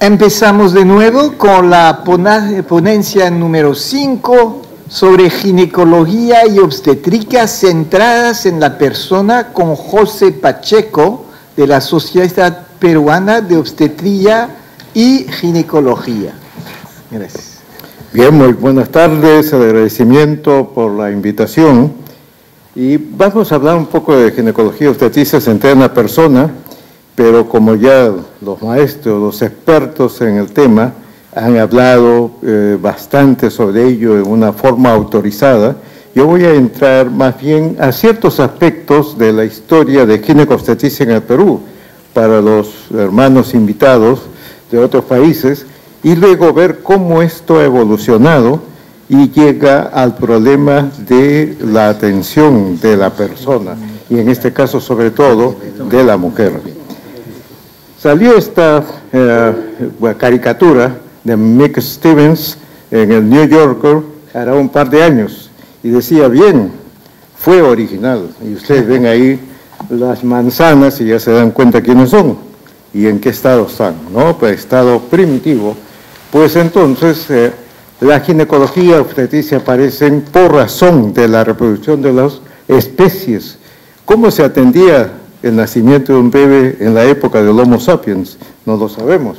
Empezamos de nuevo con la ponencia número 5 sobre ginecología y obstétrica centradas en la persona con José Pacheco de la Sociedad Peruana de Obstetría y Ginecología. Gracias. Bien, muy buenas tardes, agradecimiento por la invitación. Y vamos a hablar un poco de ginecología y obstetricia centrada en la persona, pero como ya los maestros, los expertos en el tema han hablado bastante sobre ello en una forma autorizada, yo voy a entrar más bien a ciertos aspectos de la historia de ginecobstetricia en el Perú para los hermanos invitados de otros países y luego ver cómo esto ha evolucionado y llega al problema de la atención de la persona y en este caso sobre todo de la mujer. Salió esta caricatura de Mick Stevens en el New Yorker hará un par de años y decía, bien, fue original. Y ustedes ven ahí las manzanas y ya se dan cuenta quiénes son y en qué estado están, ¿no? Pues estado primitivo. Pues entonces la ginecología y obstetricia aparecen por razón de la reproducción de las especies. ¿Cómo se atendía el nacimiento de un bebé en la época del Homo sapiens? No lo sabemos.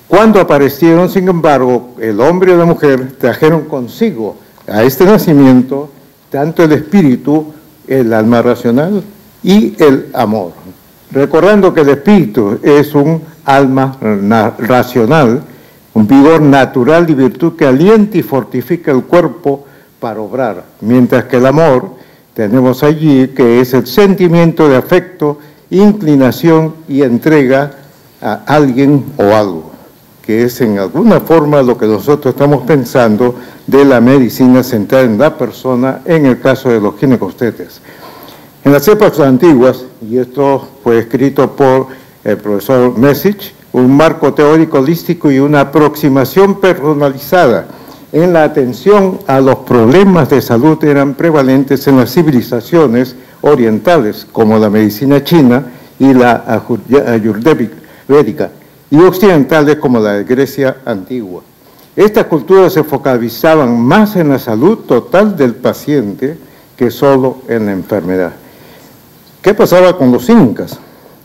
Cuando aparecieron, sin embargo, el hombre y la mujer trajeron consigo a este nacimiento tanto el espíritu, el alma racional y el amor. Recordando que el espíritu es un alma racional, un vigor natural y virtud que alienta y fortifica el cuerpo para obrar, mientras que el amor tenemos allí que es el sentimiento de afecto, inclinación y entrega a alguien o algo, que es en alguna forma lo que nosotros estamos pensando de la medicina centrada en la persona en el caso de los ginecobstetres. En las épocas antiguas, y esto fue escrito por el profesor Message, un marco teórico holístico y una aproximación personalizada en la atención a los problemas de salud eran prevalentes en las civilizaciones orientales, como la medicina china y la ayurvédica, y occidentales como la de Grecia antigua. Estas culturas se focalizaban más en la salud total del paciente que solo en la enfermedad. ¿Qué pasaba con los incas?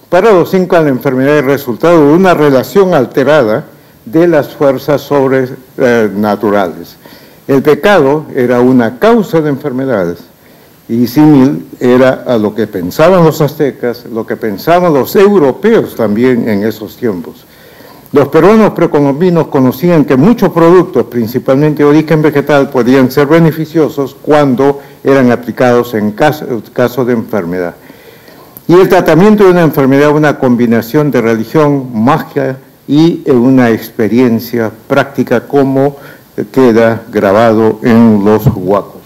Para los incas la enfermedad es resultado de una relación alterada de las fuerzas sobrenaturales. El pecado era una causa de enfermedades y símil era a lo que pensaban los aztecas, lo que pensaban los europeos también en esos tiempos. Los peruanos precolombinos conocían que muchos productos, principalmente de origen vegetal, podían ser beneficiosos cuando eran aplicados en caso de enfermedad. Y el tratamiento de una enfermedad es una combinación de religión, magia y una experiencia práctica como queda grabado en los huacos.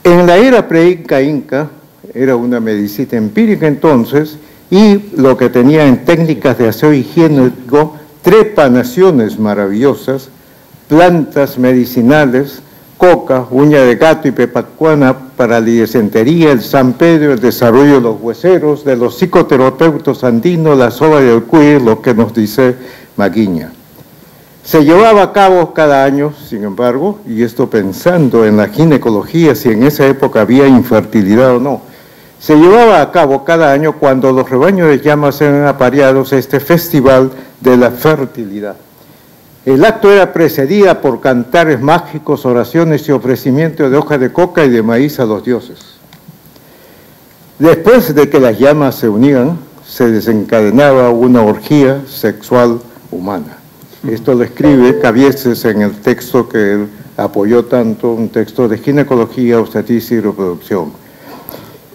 En la era pre-inca era una medicina empírica entonces y lo que tenía en técnicas de aseo higiénico, trepanaciones maravillosas, plantas medicinales, coca, uña de gato y pepacuana para la disentería, el San Pedro, el desarrollo de los hueseros, de los psicoterapeutas andinos, la soba del cuir, lo que nos dice Maguiña. Se llevaba a cabo cada año, sin embargo, y esto pensando en la ginecología, si en esa época había infertilidad o no, se llevaba a cabo cada año cuando los rebaños de llamas eran apareados este festival de la fertilidad. El acto era precedida por cantares mágicos, oraciones y ofrecimientos de hoja de coca y de maíz a los dioses. Después de que las llamas se unían, se desencadenaba una orgía sexual humana. Esto lo escribe Cabieces en el texto que él apoyó tanto, un texto de ginecología, obstetricia y reproducción.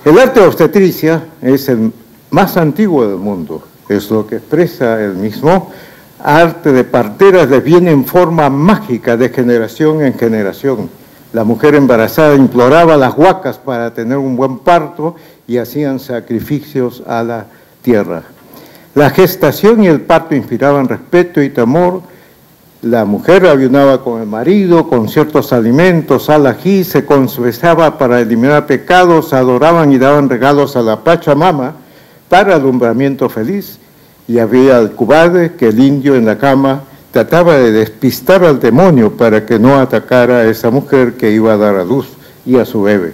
El arte de obstetricia es el más antiguo del mundo, es lo que expresa el mismo. Arte de parteras viene en forma mágica de generación en generación. La mujer embarazada imploraba a las huacas para tener un buen parto y hacían sacrificios a la tierra. La gestación y el parto inspiraban respeto y temor. La mujer ayunaba con el marido, con ciertos alimentos, al ají, se confesaba para eliminar pecados, adoraban y daban regalos a la Pachamama para alumbramiento feliz. y había alcubades que el indio en la cama trataba de despistar al demonio para que no atacara a esa mujer que iba a dar a luz y a su bebé.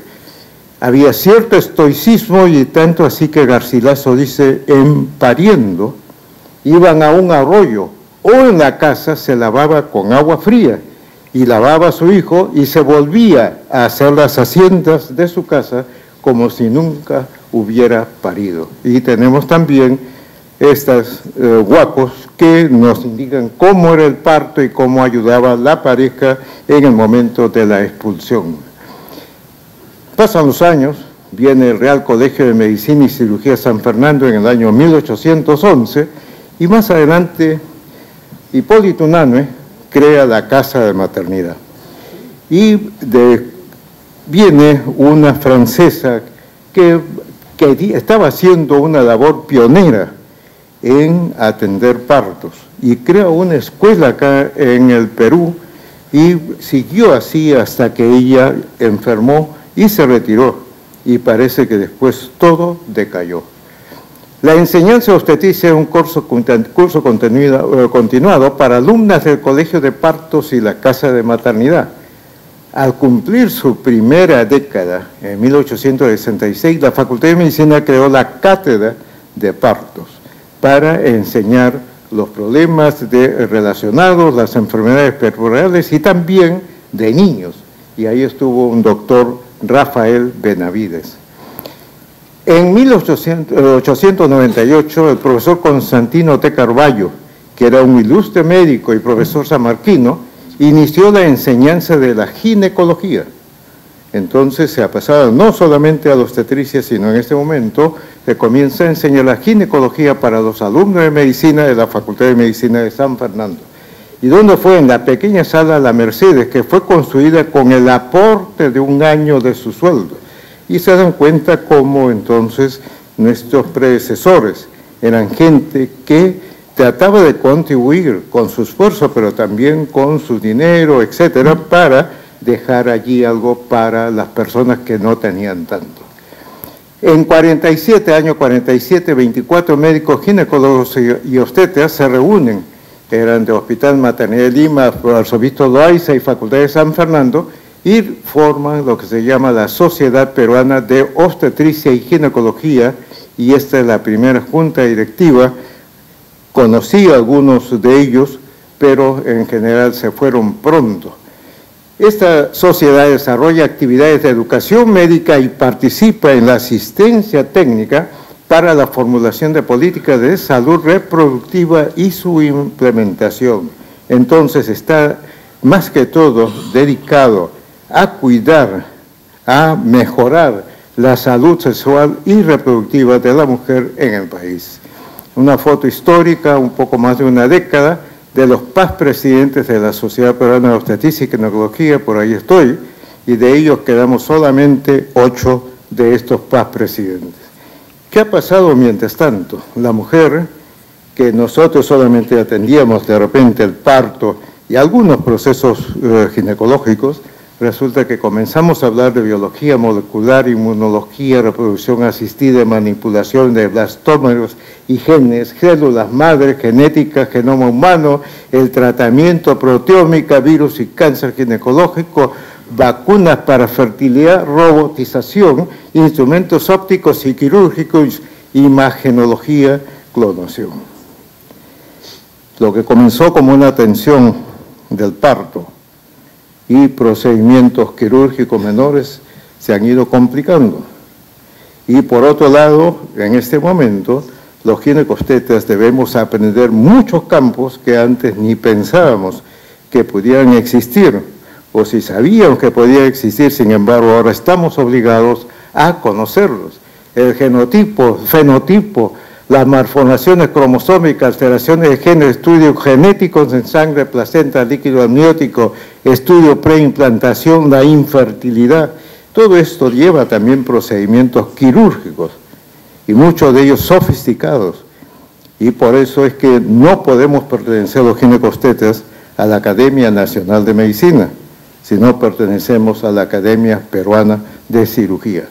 Había cierto estoicismo, y tanto así que Garcilaso dice, en pariendo, iban a un arroyo o en la casa se lavaba con agua fría y lavaba a su hijo y se volvía a hacer las haciendas de su casa como si nunca hubiera parido. Y tenemos también estas huacos que nos indican cómo era el parto y cómo ayudaba la pareja en el momento de la expulsión. Pasan los años, viene el Real Colegio de Medicina y Cirugía San Fernando en el año 1811, y más adelante Hipólito Unanue crea la Casa de Maternidad. Y viene una francesa que estaba haciendo una labor pionera en atender partos, y crea una escuela acá en el Perú, y siguió así hasta que ella enfermó y se retiró, y parece que después todo decayó. La enseñanza obstetricia es un curso continuado para alumnas del Colegio de Partos y la Casa de Maternidad. Al cumplir su primera década, en 1866, la Facultad de Medicina creó la Cátedra de Partos para enseñar los problemas relacionados, las enfermedades perinaturales y también de niños. Y ahí estuvo un doctor Rafael Benavides. En 1898, el profesor Constantino T. Carballo, que era un ilustre médico y profesor sanmarquino, inició la enseñanza de la ginecología. Entonces se ha pasado no solamente a la obstetricia, sino en este momento se comienza a enseñar la ginecología para los alumnos de medicina de la Facultad de Medicina de San Fernando. ¿Y dónde fue? En la pequeña sala La Mercedes, que fue construida con el aporte de un año de su sueldo. Y se dan cuenta cómo entonces nuestros predecesores eran gente que trataba de contribuir con su esfuerzo, pero también con su dinero, etcétera, para dejar allí algo para las personas que no tenían tanto. En 47, 24 médicos ginecólogos y obstetras se reúnen. Eran de Hospital Maternidad de Lima, Arzobispo Loaiza y Facultad de San Fernando, y forman lo que se llama la Sociedad Peruana de Obstetricia y Ginecología, y esta es la primera junta directiva. Conocí a algunos de ellos, pero en general se fueron pronto. Esta sociedad desarrolla actividades de educación médica y participa en la asistencia técnica para la formulación de políticas de salud reproductiva y su implementación. Entonces está más que todo dedicado a cuidar, a mejorar la salud sexual y reproductiva de la mujer en el país. Una foto histórica, un poco más de una década, de los PAS presidentes de la Sociedad Peruana de Obstetricia y Ginecología, por ahí estoy, y de ellos quedamos solamente 8 de estos PAS presidentes. ¿Qué ha pasado mientras tanto? La mujer, que nosotros solamente atendíamos de repente el parto y algunos procesos ginecológicos, resulta que comenzamos a hablar de biología molecular, inmunología, reproducción asistida, manipulación de blastómeros y genes, células madre, genética, genoma humano, el tratamiento proteómica, virus y cáncer ginecológico, vacunas para fertilidad, robotización, instrumentos ópticos y quirúrgicos, imagenología, clonación. Lo que comenzó como una atención del parto y procedimientos quirúrgicos menores se han ido complicando. Y por otro lado, en este momento, los ginecobstetras debemos aprender muchos campos que antes ni pensábamos que pudieran existir, o si sabíamos que podían existir, sin embargo, ahora estamos obligados a conocerlos. El genotipo, fenotipo, las malformaciones cromosómicas, alteraciones de género, estudios genéticos en sangre, placenta, líquido amniótico, estudio preimplantación, la infertilidad. Todo esto lleva también procedimientos quirúrgicos y muchos de ellos sofisticados. Y por eso es que no podemos pertenecer los ginecobstetras a la Academia Nacional de Medicina, sino pertenecemos a la Academia Peruana de Cirugía.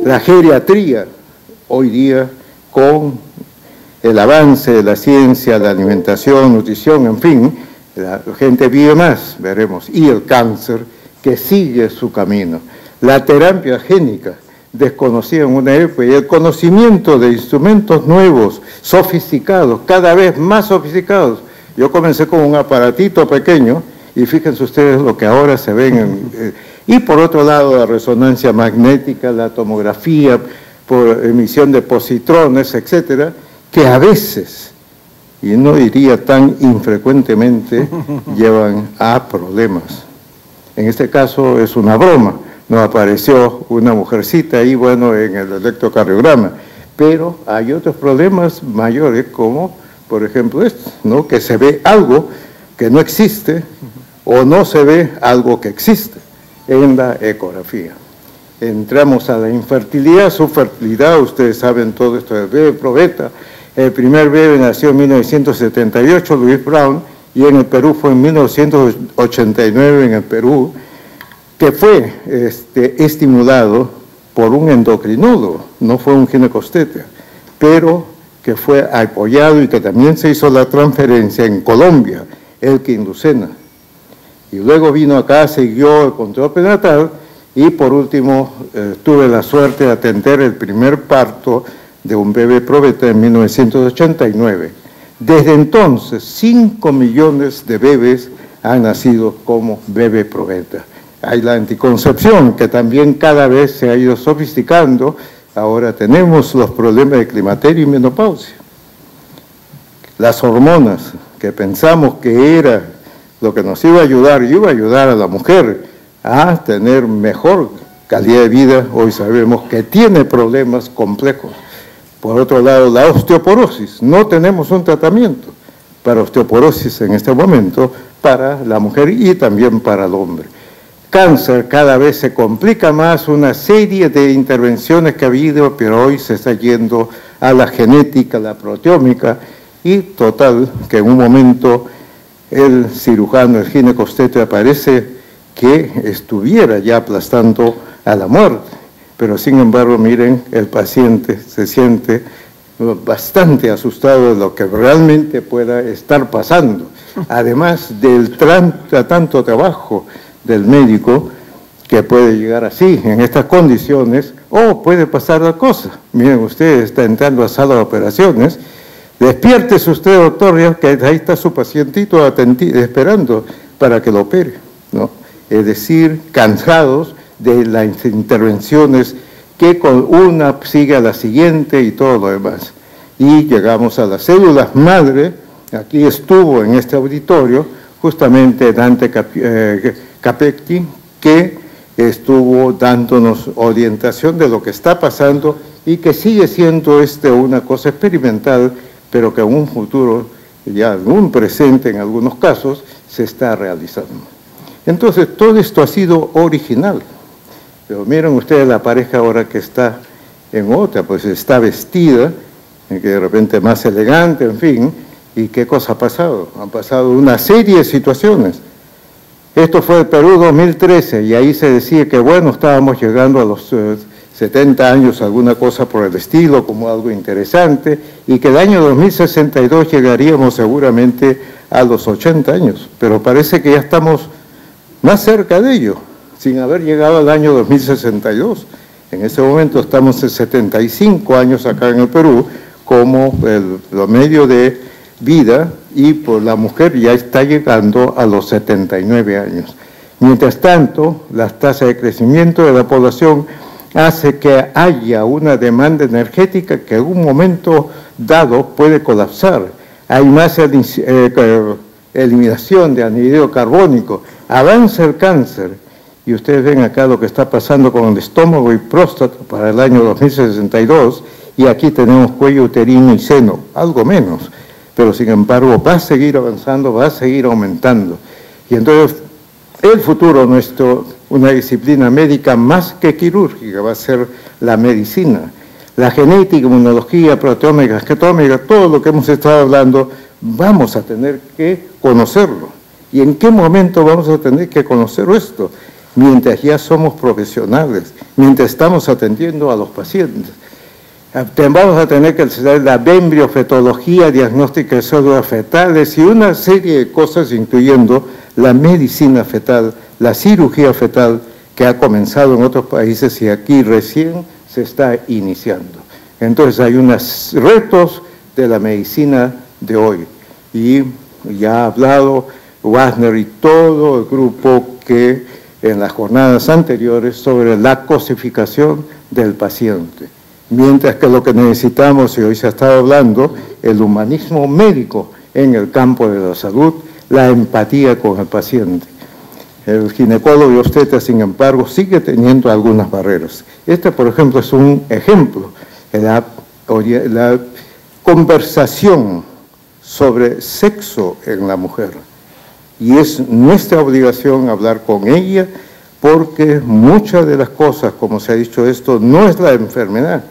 La geriatría, hoy día, con el avance de la ciencia, la alimentación, nutrición, en fin, la gente vive más, veremos, y el cáncer que sigue su camino. La terapia génica, desconocida en una época, y el conocimiento de instrumentos nuevos, sofisticados, cada vez más sofisticados. Yo comencé con un aparatito pequeño, y fíjense ustedes lo que ahora se ven. Y por otro lado, la resonancia magnética, la tomografía, por emisión de positrones, etcétera, que a veces, y no diría tan infrecuentemente, llevan a problemas. En este caso es una broma, nos apareció una mujercita ahí, bueno, en el electrocardiograma, pero hay otros problemas mayores como, por ejemplo, esto, ¿no? Que se ve algo que no existe o no se ve algo que existe en la ecografía. Entramos a la infertilidad, su fertilidad, ustedes saben todo esto del bebé probeta. El primer bebé nació en 1978, Louis Brown, y en el Perú fue en 1989 en el Perú, que fue estimulado por un endocrinólogo, no fue un ginecobstetra, pero que fue apoyado y que también se hizo la transferencia en Colombia, Elkin Lucena. Y luego vino acá, siguió el control prenatal y por último tuve la suerte de atender el primer parto de un bebé probeta en 1989. Desde entonces, 5 millones de bebés han nacido como bebé probeta. Hay la anticoncepción, que también cada vez se ha ido sofisticando. Ahora tenemos los problemas de climaterio y menopausia. Las hormonas, que pensamos que era lo que nos iba a ayudar a la mujer a tener mejor calidad de vida, hoy sabemos que tiene problemas complejos. Por otro lado, la osteoporosis, no tenemos un tratamiento para osteoporosis en este momento para la mujer y también para el hombre. Cáncer cada vez se complica más, una serie de intervenciones que ha habido, pero hoy se está yendo a la genética, la proteómica, y total, que en un momento el cirujano, el ginecobstetra, parece que estuviera ya aplastando a la muerte. Pero sin embargo, miren, el paciente se siente bastante asustado de lo que realmente pueda estar pasando. Además del tanto trabajo del médico que puede llegar así, en estas condiciones, o puede pasar la cosa. Miren, usted está entrando a sala de operaciones, despiértese usted, doctor, ya que ahí está su pacientito esperando para que lo opere, ¿no? Es decir, cansados de las intervenciones que con una sigue a la siguiente y todo lo demás. Y llegamos a las células madre. Aquí estuvo en este auditorio justamente Dante Capecchi, que estuvo dándonos orientación de lo que está pasando y que sigue siendo una cosa experimental, pero que en un futuro, ya en un presente en algunos casos, se está realizando. Entonces, todo esto ha sido original. Pero miren ustedes la pareja ahora que está en otra, pues está vestida, que de repente más elegante, en fin, ¿y qué cosa ha pasado? Han pasado una serie de situaciones. Esto fue el Perú 2013, y ahí se decía que, bueno, estábamos llegando a los 70 años, alguna cosa por el estilo, como algo interesante, y que el año 2062 llegaríamos seguramente a los 80 años, pero parece que ya estamos más cerca de ello, sin haber llegado al año 2062. En ese momento estamos en 75 años acá en el Perú, como el promedio de vida, y por la mujer ya está llegando a los 79 años. Mientras tanto, las tasas de crecimiento de la población hace que haya una demanda energética que en un momento dado puede colapsar. Hay más eliminación de anhídrido carbónico, avanza el cáncer, y ustedes ven acá lo que está pasando con el estómago y próstata para el año 2062, y aquí tenemos cuello uterino y seno, algo menos, pero sin embargo va a seguir avanzando, va a seguir aumentando. Y entonces el futuro nuestro, una disciplina médica más que quirúrgica, va a ser la medicina. La genética, inmunología, proteómica, getómica, todo lo que hemos estado hablando, vamos a tener que conocerlo. ¿Y en qué momento vamos a tener que conocer esto? Mientras ya somos profesionales, mientras estamos atendiendo a los pacientes. Vamos a tener que hacer la embriofetología, diagnóstica de células fetales y una serie de cosas, incluyendo la medicina fetal, la cirugía fetal, que ha comenzado en otros países y aquí recién se está iniciando. Entonces hay unos retos de la medicina de hoy. Y ya ha hablado Wagner y todo el grupo que en las jornadas anteriores sobre la cosificación del paciente. Mientras que lo que necesitamos, y hoy se ha estado hablando, el humanismo médico en el campo de la salud, la empatía con el paciente. El ginecólogo y obstetra, sin embargo, sigue teniendo algunas barreras. Este, por ejemplo, es un ejemplo. La conversación sobre sexo en la mujer. Y es nuestra obligación hablar con ella, porque muchas de las cosas, como se ha dicho esto, no es la enfermedad,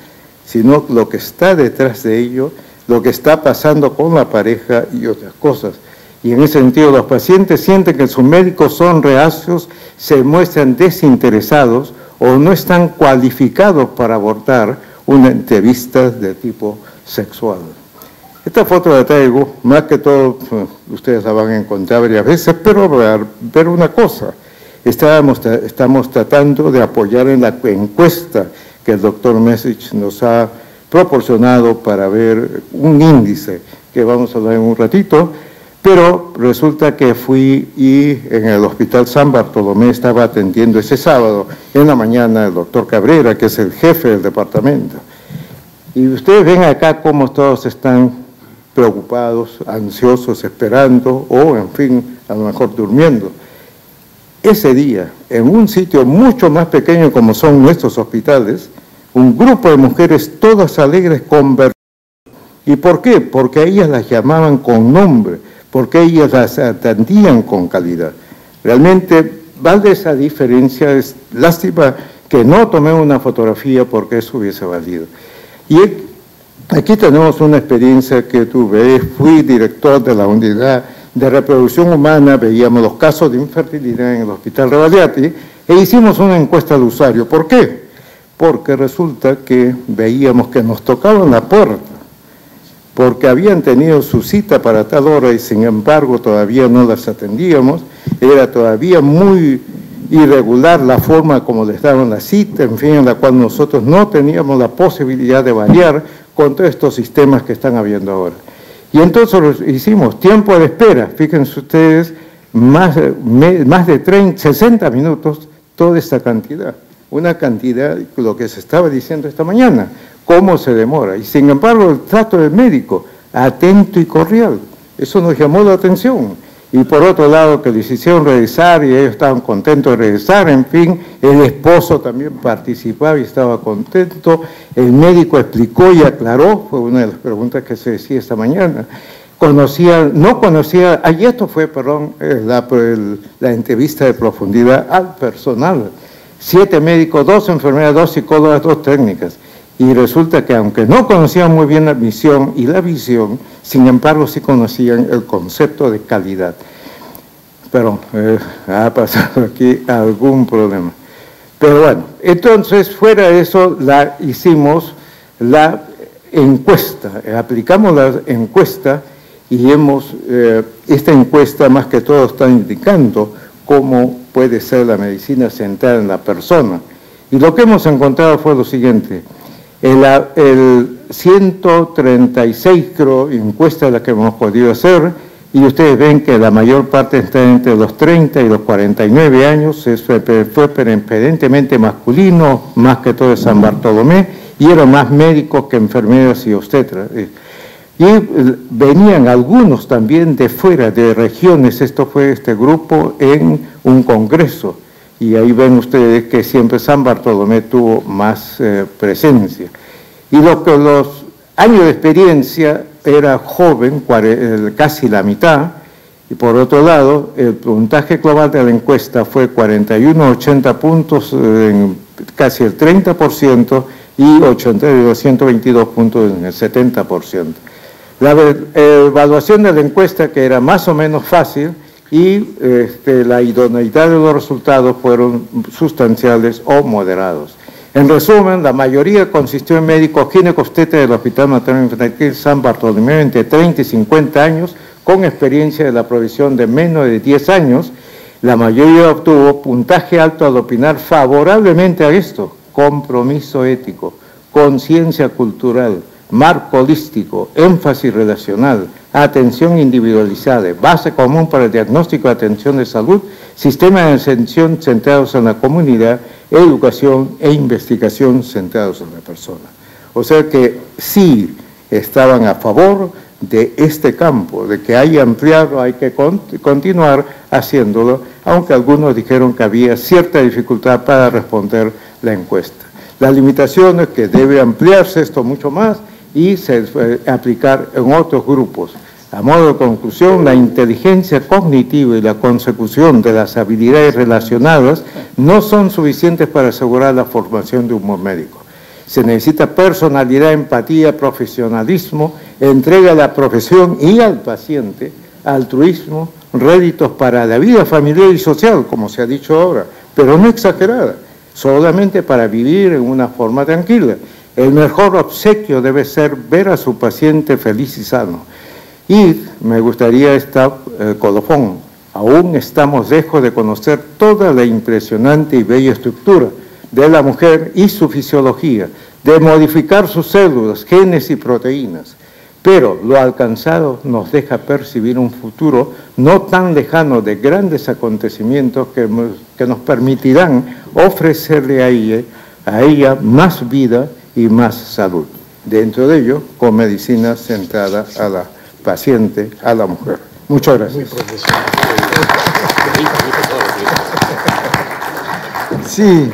sino lo que está detrás de ello, lo que está pasando con la pareja y otras cosas. Y en ese sentido los pacientes sienten que sus médicos son reacios, se muestran desinteresados o no están cualificados para abordar una entrevista de tipo sexual. Esta foto la traigo, más que todo, ustedes la van a encontrar varias veces, pero ver una cosa. Estamos tratando de apoyar en la encuesta que el doctor Messich nos ha proporcionado para ver un índice que vamos a hablar en un ratito, pero resulta que fui y en el Hospital San Bartolomé estaba atendiendo ese sábado en la mañana el doctor Cabrera, que es el jefe del departamento. Y ustedes ven acá cómo todos están preocupados, ansiosos, esperando o, en fin, a lo mejor durmiendo. Ese día, en un sitio mucho más pequeño como son nuestros hospitales, un grupo de mujeres todas alegres conversaban. ¿Y por qué? Porque ellas las llamaban con nombre, porque ellas las atendían con calidad. Realmente vale esa diferencia, es lástima que no tomé una fotografía porque eso hubiese valido. Y aquí tenemos una experiencia que tuve, fui director de la unidad de reproducción humana, veíamos los casos de infertilidad en el Hospital Rebadiati e hicimos una encuesta de usuario. ¿Por qué? Porque resulta que veíamos que nos tocaban la puerta, porque habían tenido su cita para tal hora y sin embargo todavía no las atendíamos, era todavía muy irregular la forma como les daban la cita, en fin, en la cual nosotros no teníamos la posibilidad de variar con todos estos sistemas que están habiendo ahora. Y entonces hicimos tiempo de espera, fíjense ustedes, más de 60 minutos, toda esta cantidad. Una cantidad, lo que se estaba diciendo esta mañana, cómo se demora. Y sin embargo, el trato del médico, atento y cordial, eso nos llamó la atención. Y por otro lado, que les hicieron regresar y ellos estaban contentos de regresar, en fin, el esposo también participaba y estaba contento, el médico explicó y aclaró, fue una de las preguntas que se decía esta mañana, no conocía, esto fue, la entrevista de profundidad al personal, 7 médicos, 2 enfermeras, 2 psicólogas, 2 técnicas. Y resulta que aunque no conocían muy bien la misión y la visión, sin embargo sí conocían el concepto de calidad. Pero ha pasado aquí algún problema. Pero bueno, entonces fuera de eso hicimos la encuesta, aplicamos la encuesta y esta encuesta más que todo está indicando cómo puede ser la medicina centrada en la persona. Y lo que hemos encontrado fue lo siguiente. El 136, creo, encuesta la que hemos podido hacer, y ustedes ven que la mayor parte está entre los 30 y los 49 años, fue preferentemente masculino, más que todo de San Bartolomé, y eran más médicos que enfermeras y obstetras. Y venían algunos también de fuera, de regiones, esto fue este grupo en un congreso. Y ahí ven ustedes que siempre San Bartolomé tuvo más presencia. Y los años de experiencia era joven, casi la mitad, y por otro lado, el puntaje global de la encuesta fue 41-80 puntos, casi el 30%, y 122 puntos en el 70%. La evaluación de la encuesta, que era más o menos fácil, y la idoneidad de los resultados fueron sustanciales o moderados. En resumen, la mayoría consistió en médicos ginecobstetras del Hospital Materno Infantil San Bartolomé entre 30 y 50 años, con experiencia de la provisión de menos de 10 años. La mayoría obtuvo puntaje alto al opinar favorablemente a esto: compromiso ético, conciencia cultural, marco holístico, énfasis relacional, atención individualizada, base común para el diagnóstico de atención de salud, sistema de atención centrados en la comunidad, educación e investigación centrados en la persona. O sea que sí estaban a favor de este campo, de que hay que ampliarlo, hay que continuar haciéndolo, aunque algunos dijeron que había cierta dificultad para responder la encuesta. La limitación es que debe ampliarse esto mucho más y aplicar en otros grupos. A modo de conclusión, la inteligencia cognitiva y la consecución de las habilidades relacionadas no son suficientes para asegurar la formación de un buen médico. Se necesita personalidad, empatía, profesionalismo, entrega a la profesión y al paciente, altruismo, réditos para la vida familiar y social, como se ha dicho ahora, pero no exagerada, solamente para vivir en una forma tranquila. El mejor obsequio debe ser ver a su paciente feliz y sano. Y me gustaría esta colofón: aún estamos lejos de conocer toda la impresionante y bella estructura de la mujer y su fisiología, de modificar sus células, genes y proteínas. Pero lo alcanzado nos deja percibir un futuro no tan lejano de grandes acontecimientos que nos permitirán ofrecerle a ella más vida y más salud. Dentro de ello, con medicina centrada a la paciente, a la mujer. Muchas gracias. Sí.